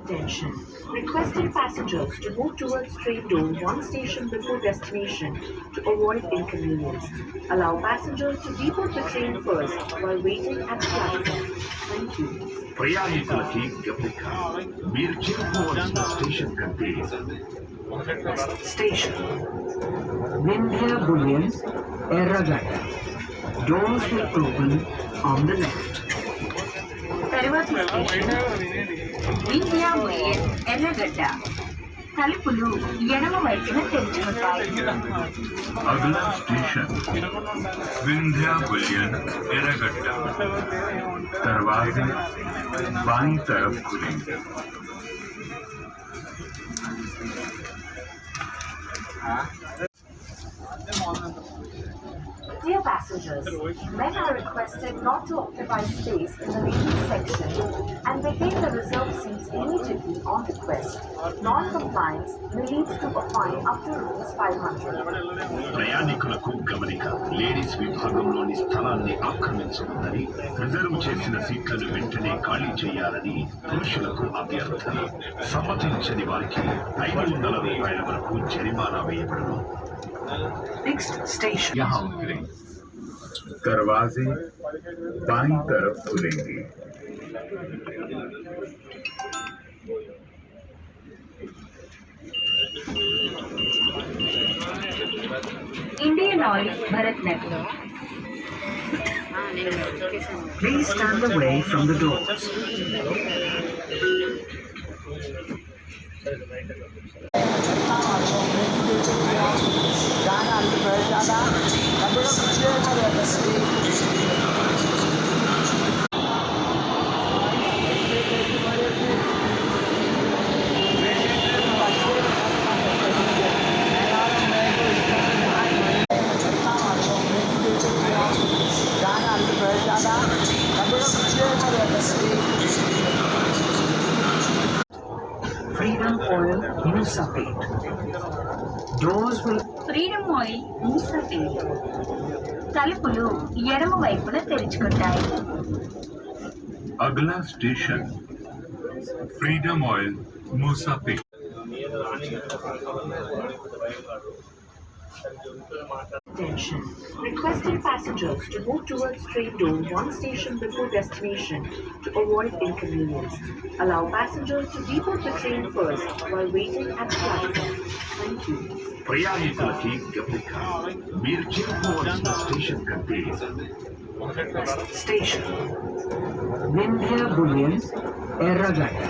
Attention. Requesting passengers to move towards train door one station before destination to avoid inconvenience. Allow passengers to deboard the train first while waiting at the platform. Thank you. ప్రయాణికులకి గమనిక మీరు చేరుకోవాల్సిన station కంటే Station. Vindhya Bullion, Erragata. Doors will open on the left. తరువాతి station Vindhya bullion ఎర్రగడ్డ. తలుపులు ఎడమ వైపున తెరుచుకుంటాయి. अगला station Vindhya Boolean Erragadda दरवाजे बाईं तरफ खुलेंगे. Dear passengers, men are requested not to occupy space in the ladies section and vacate the reserved seats immediately on request. Non-compliance may lead to a fine up to ₹500. ప్రయాణికులకు గమనిక ladies విభాగంలోని స్థలాన్ని ఆక్రమించవద్దని reserve చేసిన సీట్లను వెంటనే ఖాళీ చేయాలని పురుషులకు అభ్యర్థన. సమ్మతించని వారికి ₹500 వరకు జరిమానా వేయబడును. Next station. यहाँ उतरें. दरवाजे बाईं तरफ खुलेंगे. Indian Oil, Bharatnagar. Please stand away from the doors. Freedom Oil, Musafet. Doors will. Freedom Oil, Musafet. తలుపులు ఎడమ వైపున తెరుచుకుంటాయి. अगला station freedom oil Moosapet. Attention. Requesting passengers to move towards train door one station before destination to avoid inconvenience. Allow passengers to deboard the train first while waiting at the platform. Thank you. ప్రయాణికులకి గమనిక మీరు చేరుకోవాల్సిన station కంటే Station. Vindhya Bullion, Erragata.